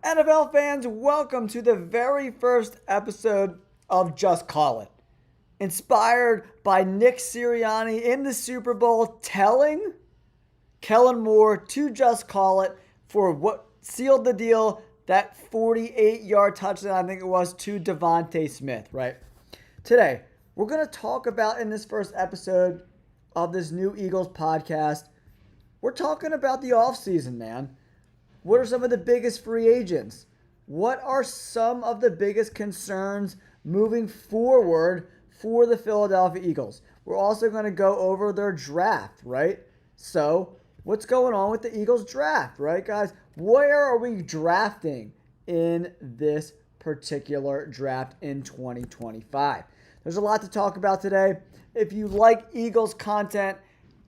NFL fans, welcome to the very first episode of Just Call It. Inspired by Nick Sirianni in the Super Bowl telling Kellen Moore to just call it for what sealed the deal, that 48-yard touchdown, I think it was, to Devontae Smith, right? Today, we're going to talk about in this first episode of this new Eagles podcast, we're talking about the offseason, man. What are some of the biggest free agents? What are some of the biggest concerns moving forward for the Philadelphia Eagles? We're also going to go over their draft, right? So, what's going on with the Eagles draft, right, guys? Where are we drafting in this particular draft in 2025? There's a lot to talk about today. If you like Eagles content,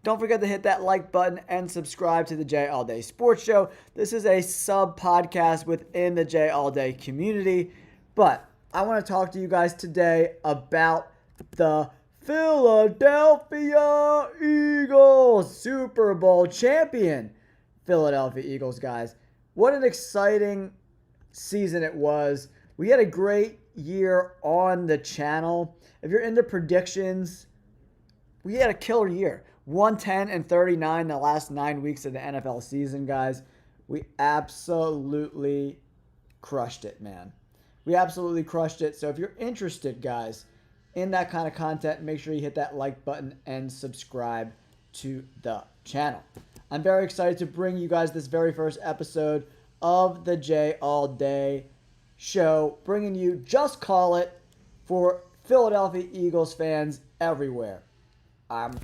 don't forget to hit that like button and subscribe to the J All Day Sports Show. This is a sub-podcast within the J All Day community. But I want to talk to you guys today about the Philadelphia Eagles, Super Bowl champion Philadelphia Eagles, guys. What an exciting season it was. We had a great year on the channel. If you're into predictions, we had a killer year. 110-39 the last 9 weeks of the NFL season, guys. We absolutely crushed it, man. We absolutely crushed it. So if you're interested, guys, in that kind of content, make sure you hit that like button and subscribe to the channel. I'm very excited to bring you guys this very first episode of the J All Day Show, bringing you Just Call It for Philadelphia Eagles fans everywhere. I'm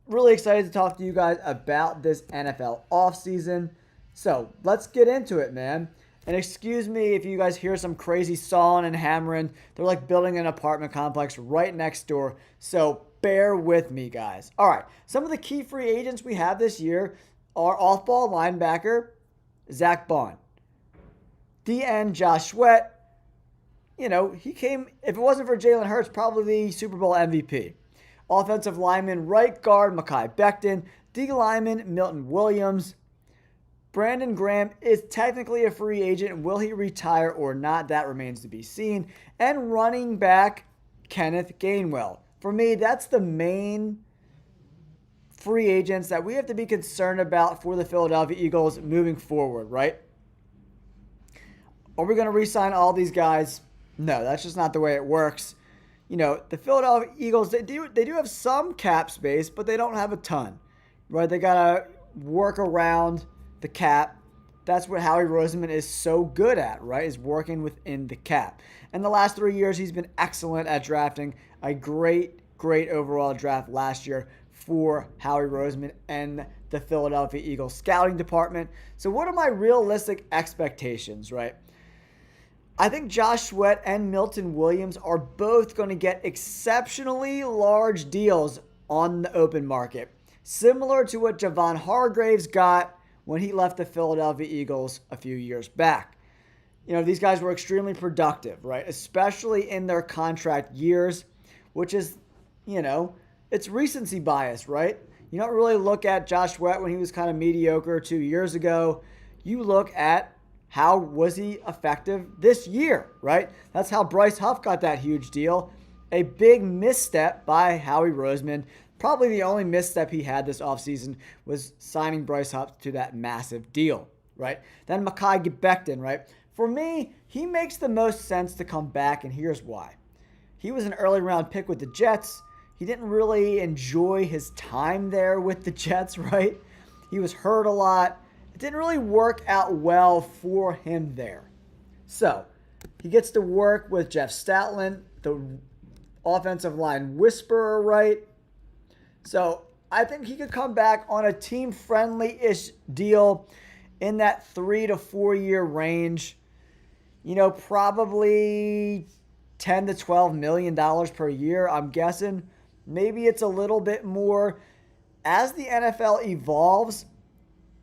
really excited to talk to you guys about this NFL offseason. So let's get into it, man. And excuse me if you guys hear some crazy sawing and hammering. They're like building an apartment complex right next door. So bear with me, guys. All right. Some of the key free agents we have this year are off-ball linebacker Zach Bond, DN Josh Sweat. You know, he came, if it wasn't for Jalen Hurts, probably the Super Bowl MVP. Offensive lineman, right guard, Mekhi Becton. D lineman, Milton Williams. Brandon Graham is technically a free agent. Will he retire or not? That remains to be seen. And running back, Kenneth Gainwell. For me, that's the main free agents that we have to be concerned about for the Philadelphia Eagles moving forward, right? Are we going to re-sign all these guys? No, that's just not the way it works. You know, the Philadelphia Eagles, they do have some cap space, but they don't have a ton, right? They got to work around the cap. That's what Howie Roseman is so good at, right? Is working within the cap. And the last 3 years, he's been excellent at drafting. A great overall draft last year for Howie Roseman and the Philadelphia Eagles scouting department. So what are my realistic expectations, right? I think Josh Sweat and Milton Williams are both going to get exceptionally large deals on the open market, similar to what Javon Hargraves got when he left the Philadelphia Eagles a few years back. You know, these guys were extremely productive, right? Especially in their contract years, which is, you know, it's recency bias, right? You don't really look at Josh Sweat when he was kind of mediocre 2 years ago. You look at how was he effective this year, right? That's how Bryce Huff got that huge deal. A big misstep by Howie Roseman. Probably the only misstep he had this offseason was signing Bryce Huff to that massive deal, right? Then Mekhi Becton, right? For me, he makes the most sense to come back, and here's why. He was an early round pick with the Jets. He didn't really enjoy his time there with the Jets, right? He was hurt a lot. It didn't really work out well for him there. So, he gets to work with Jeff Stoutland, the offensive line whisperer, right? So, I think he could come back on a team-friendly-ish deal in that 3 to 4 year range. You know, probably $10 to $12 million per year, I'm guessing. Maybe it's a little bit more. As the NFL evolves,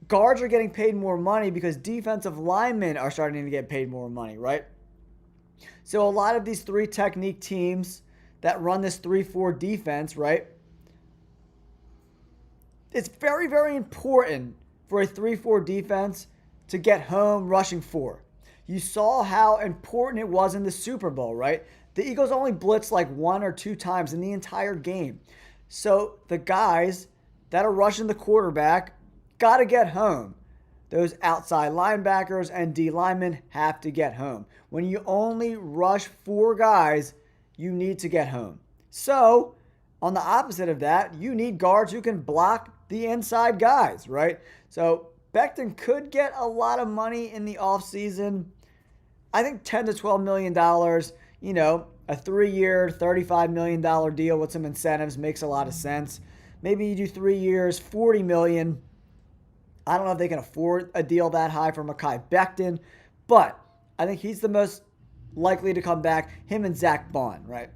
guards are getting paid more money because defensive linemen are starting to get paid more money, right? So a lot of these three technique teams that run this 3-4 defense, right? It's very, very important for a 3-4 defense to get home rushing 4. You saw how important it was in the Super Bowl, right? The Eagles only blitzed like 1 or 2 times in the entire game. So the guys that are rushing the quarterback got to get home. Those outside linebackers and D linemen have to get home. When you only rush 4 guys, you need to get home. So, on the opposite of that, you need guards who can block the inside guys, right? So, Becton could get a lot of money in the offseason. I think $10 to $12 million, a 3-year, $35 million deal with some incentives makes a lot of sense. Maybe you do 3 years, $40 million. I don't know if they can afford a deal that high for Mekhi Becton, but I think he's the most likely to come back, him and Zach Bond, right?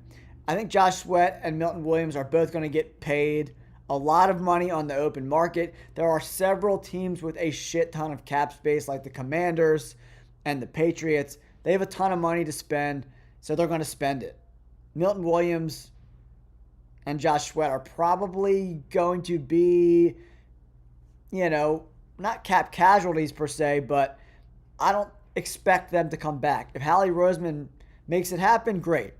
I think Josh Sweat and Milton Williams are both going to get paid a lot of money on the open market. There are several teams with a shit ton of cap space, like the Commanders and the Patriots. They have a ton of money to spend, so they're going to spend it. Milton Williams and Josh Sweat are probably going to be, not cap casualties per se, but I don't expect them to come back. If Hallie Roseman makes it happen, great.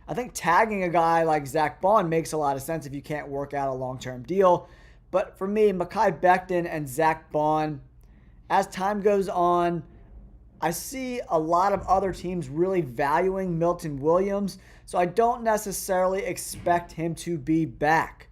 I think tagging a guy like Zach Bond makes a lot of sense if you can't work out a long-term deal. But for me, Mekhi Becton and Zach Bond, as time goes on, I see a lot of other teams really valuing Milton Williams, so I don't necessarily expect him to be back.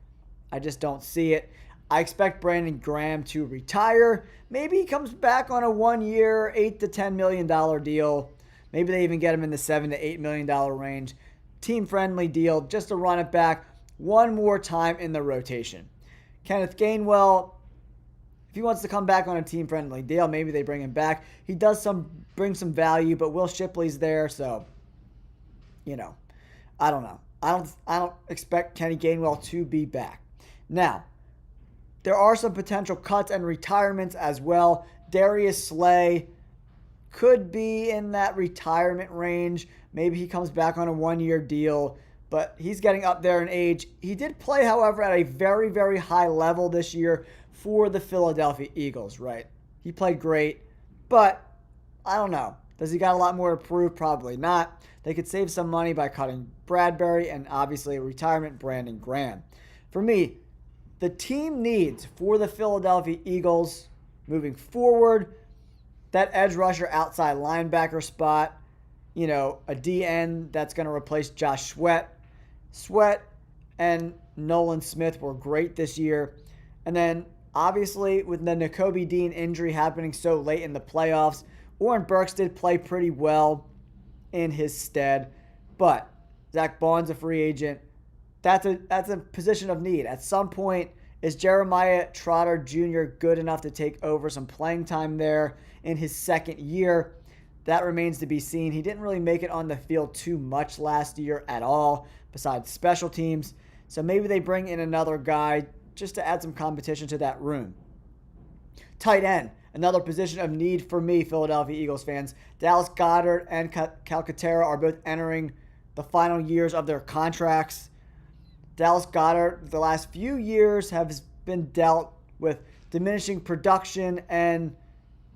I just don't see it. I expect Brandon Graham to retire. Maybe he comes back on a 1-year, $8 to $10 million deal. Maybe they even get him in the $7 to $8 million range. Team-friendly deal just to run it back one more time in the rotation. Kenneth Gainwell, if he wants to come back on a team-friendly deal, maybe they bring him back. He does bring some value, but Will Shipley's there, so, I don't know. I don't expect Kenny Gainwell to be back. Now, there are some potential cuts and retirements as well. Darius Slay could be in that retirement range. Maybe he comes back on a 1-year deal, but he's getting up there in age. He did play, however, at a very, very high level this year for the Philadelphia Eagles, right? He played great, but I don't know. Does he got a lot more to prove? Probably not. They could save some money by cutting Bradbury and obviously a retirement Brandon Graham. For me, the team needs for the Philadelphia Eagles moving forward that edge rusher outside linebacker spot, a DN that's going to replace Josh Sweat. Sweat and Nolan Smith were great this year. And then, obviously, with the Nakobe Dean injury happening so late in the playoffs, Oren Burks did play pretty well in his stead. But Zach Bond's a free agent. That's a position of need. At some point, is Jeremiah Trotter Jr. good enough to take over some playing time there in his second year? That remains to be seen. He didn't really make it on the field too much last year at all, besides special teams. So maybe they bring in another guy just to add some competition to that room. Tight end, another position of need for me, Philadelphia Eagles fans. Dallas Goedert and Calcaterra are both entering the final years of their contracts. Dallas Goedert, the last few years, has been dealt with diminishing production and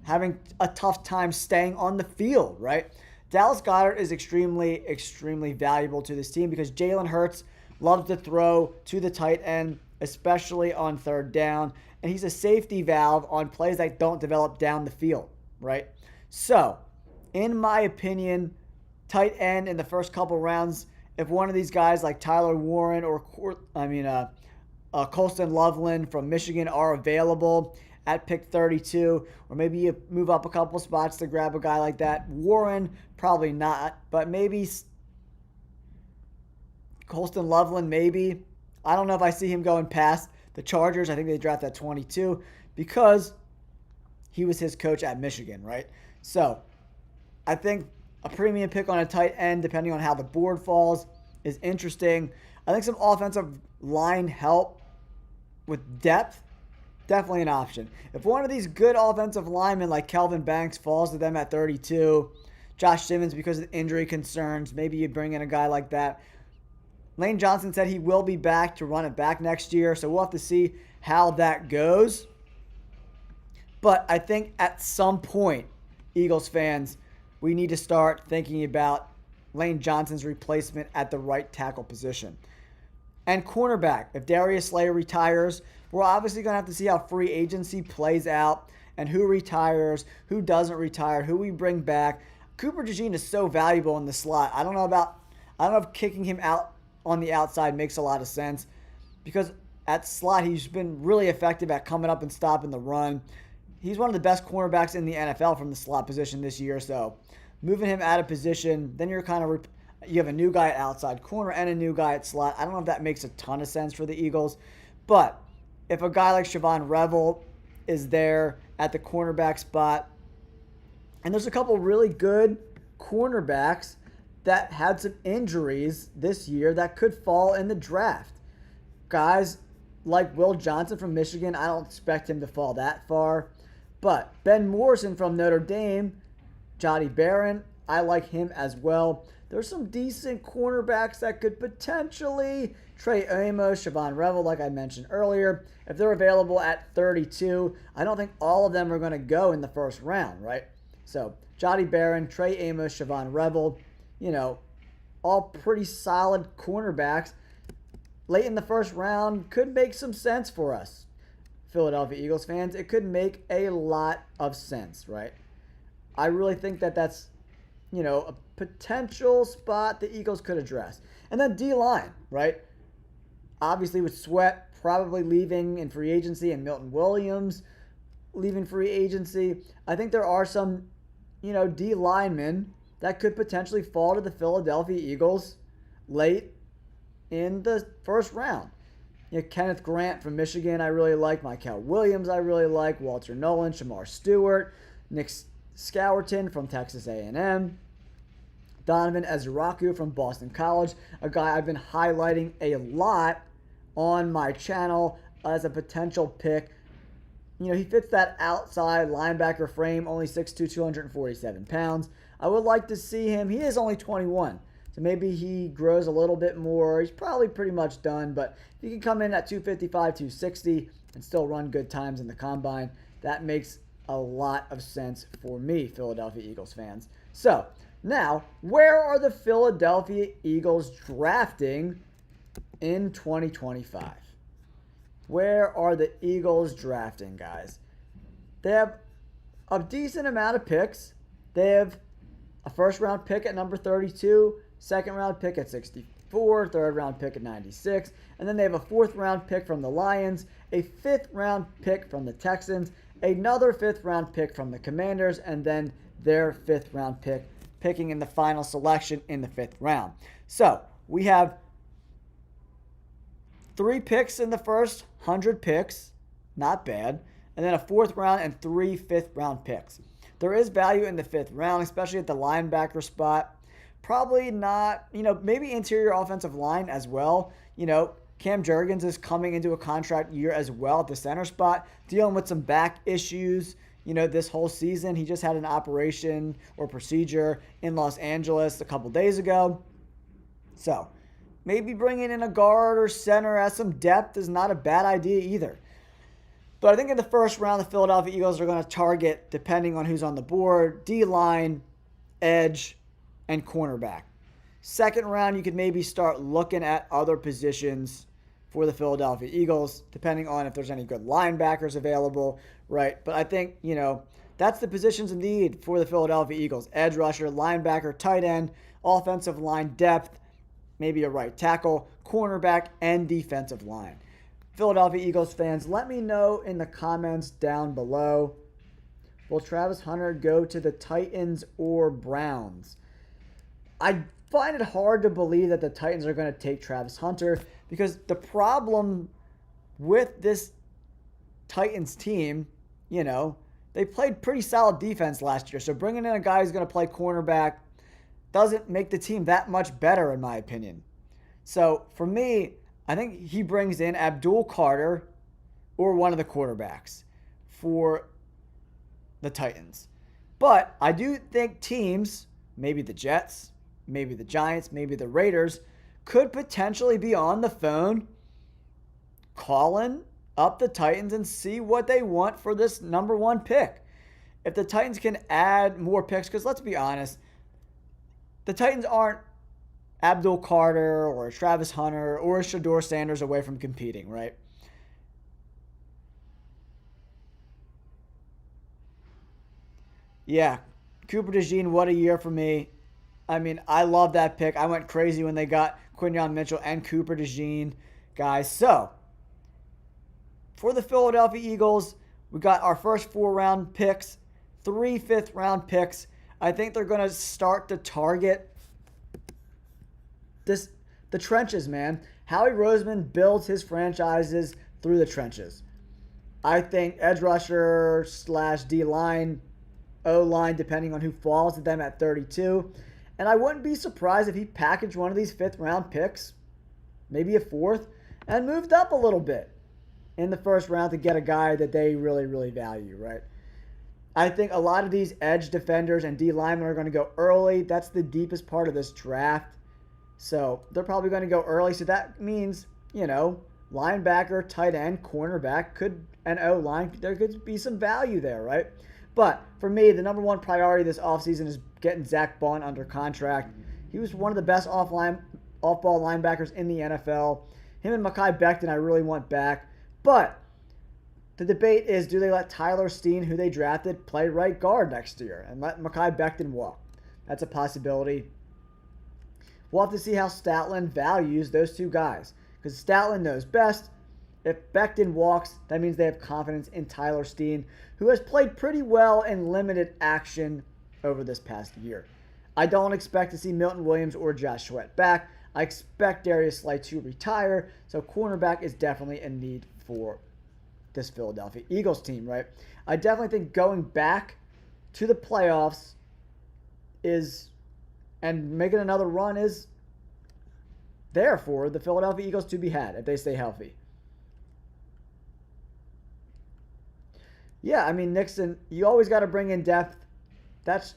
having a tough time staying on the field, right? Dallas Goedert is extremely, extremely valuable to this team because Jalen Hurts loves to throw to the tight end, especially on third down, and he's a safety valve on plays that don't develop down the field, right? So, in my opinion, tight end in the first couple rounds, if one of these guys like Tyler Warren or Colston Loveland from Michigan are available at pick 32, or maybe you move up a couple spots to grab a guy like that. Warren, probably not, but maybe Colston Loveland, maybe. I don't know if I see him going past the Chargers. I think they draft at 22 because he was his coach at Michigan, right? So I think a premium pick on a tight end, depending on how the board falls, is interesting. I think some offensive line help with depth, definitely an option. If one of these good offensive linemen like Kelvin Banks falls to them at 32, Josh Simmons because of injury concerns, maybe you bring in a guy like that. Lane Johnson said he will be back to run it back next year, so we'll have to see how that goes. But I think at some point, Eagles fans, we need to start thinking about Lane Johnson's replacement at the right tackle position. And cornerback, if Darius Slay retires, we're obviously going to have to see how free agency plays out and who retires, who doesn't retire, who we bring back. Cooper DeJean is so valuable in the slot. I don't know if kicking him out on the outside makes a lot of sense, because at slot he's been really effective at coming up and stopping the run. He's one of the best cornerbacks in the NFL from the slot position this year, so moving him out of position, then you have a new guy at outside corner and a new guy at slot. I don't know if that makes a ton of sense for the Eagles, but if a guy like Siobhan Revel is there at the cornerback spot, and there's a couple really good cornerbacks that had some injuries this year that could fall in the draft. Guys like Will Johnson from Michigan, I don't expect him to fall that far, but Ben Morrison from Notre Dame, Johnny Barron, I like him as well. There's some decent cornerbacks that could potentially, Trey Amos, Siobhan Revel, like I mentioned earlier. If they're available at 32, I don't think all of them are going to go in the first round, right? So, Johnny Barron, Trey Amos, Siobhan Revel, all pretty solid cornerbacks. Late in the first round could make some sense for us, Philadelphia Eagles fans. It could make a lot of sense, right? I really think that's, a potential spot the Eagles could address. And then D-line, right? Obviously with Sweat probably leaving in free agency and Milton Williams leaving free agency, I think there are some, D linemen that could potentially fall to the Philadelphia Eagles late in the first round. Kenneth Grant from Michigan, I really like. Michael Williams, I really like. Walter Nolan, Shamar Stewart, Nick Scourton from Texas A&M, Donovan Ezraku from Boston College, a guy I've been highlighting a lot on my channel as a potential pick. He fits that outside linebacker frame, only 6'2", 247 pounds. I would like to see him. He is only 21, so maybe he grows a little bit more. He's probably pretty much done, but if he can come in at 255, 260 and still run good times in the combine, that makes a lot of sense for me, Philadelphia Eagles fans. So, now, where are the Philadelphia Eagles drafting in 2025? Where are the Eagles drafting, guys? They have a decent amount of picks. They have a first-round pick at number 32, second-round pick at 64, third-round pick at 96, and then they have a fourth-round pick from the Lions, a fifth-round pick from the Texans, another fifth-round pick from the Commanders, and then their fifth-round pick, picking in the final selection in the fifth round. So, we have 3 picks in the first 100 picks, not bad, and then a fourth round and 3 fifth-round picks. There is value in the fifth round, especially at the linebacker spot. Probably not, maybe interior offensive line as well. Cam Jurgens is coming into a contract year as well at the center spot, dealing with some back issues, this whole season. He just had an operation or procedure in Los Angeles a couple days ago. So, maybe bringing in a guard or center as some depth is not a bad idea either. But I think in the first round, the Philadelphia Eagles are going to target, depending on who's on the board, D-line, edge, and cornerback. Second round, you could maybe start looking at other positions for the Philadelphia Eagles, depending on if there's any good linebackers available, right? But I think, that's the positions in need for the Philadelphia Eagles. Edge rusher, linebacker, tight end, offensive line depth, maybe a right tackle, cornerback, and defensive line. Philadelphia Eagles fans, let me know in the comments down below. Will Travis Hunter go to the Titans or Browns? I find it hard to believe that the Titans are going to take Travis Hunter, because the problem with this Titans team, they played pretty solid defense last year. So bringing in a guy who's going to play cornerback doesn't make the team that much better, in my opinion. So for me, I think he brings in Abdul Carter or one of the quarterbacks for the Titans. But I do think teams, maybe the Jets, maybe the Giants, maybe the Raiders, could potentially be on the phone calling up the Titans and see what they want for this number 1 pick. if the Titans can add more picks, because let's be honest, the Titans aren't Abdul Carter or Travis Hunter or Shador Sanders away from competing, right? Yeah, Cooper DeJean, what a year for me. I mean, I love that pick. I went crazy when they got Quinyon Mitchell and Cooper DeJean, guys. So, for the Philadelphia Eagles, we got our first 4-round picks, 3 fifth-round picks. I think they're going to start to target the trenches, man. Howie Roseman builds his franchises through the trenches. I think edge rusher / D-line, O-line, depending on who falls to them at 32. And I wouldn't be surprised if he packaged one of these 5th-round picks, maybe a 4th, and moved up a little bit in the 1st round to get a guy that they really, really value, right? I think a lot of these edge defenders and D linemen are going to go early. That's the deepest part of this draft. So they're probably going to go early. So that means, linebacker, tight end, cornerback, and O-line, there could be some value there, right? But for me, the number one priority this offseason is getting Zach Bond under contract. He was one of the best off-ball linebackers in the NFL. Him and Mekhi Becton I really want back. But the debate is, do they let Tyler Steen, who they drafted, play right guard next year and let Mekhi Becton walk? That's a possibility. We'll have to see how Statland values those two guys, because Statland knows best. If Becton walks, that means they have confidence in Tyler Steen, who has played pretty well in limited action over this past year. I don't expect to see Milton Williams or Josh Sweat back. I expect Darius Slay to retire, so cornerback is definitely a need for this Philadelphia Eagles team, right? I definitely think going back to the playoffs and making another run is there for the Philadelphia Eagles to be had if they stay healthy. Yeah, I mean, Nixon, you always got to bring in depth. That's,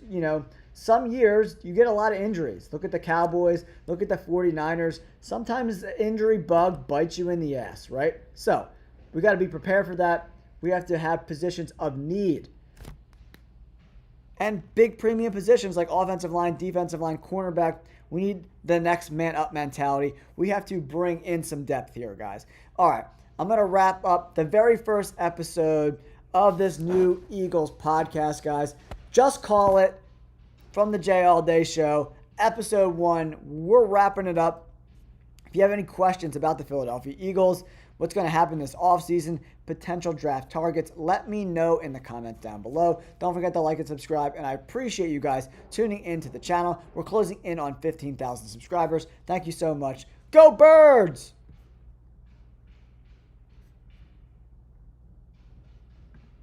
some years you get a lot of injuries. Look at the Cowboys. Look at the 49ers. Sometimes the injury bug bites you in the ass, right? So we got to be prepared for that. We have to have positions of need. And big premium positions like offensive line, defensive line, cornerback. We need the next man up mentality. We have to bring in some depth here, guys. All right, I'm going to wrap up the very first episode of this new Eagles podcast, guys. Just call it From the J All Day Show, episode 1. We're wrapping it up. If you have any questions about the Philadelphia Eagles, what's going to happen this offseason, potential draft targets, let me know in the comments down below. Don't forget to like and subscribe, and I appreciate you guys tuning into the channel. We're closing in on 15,000 subscribers. Thank you so much. Go Birds!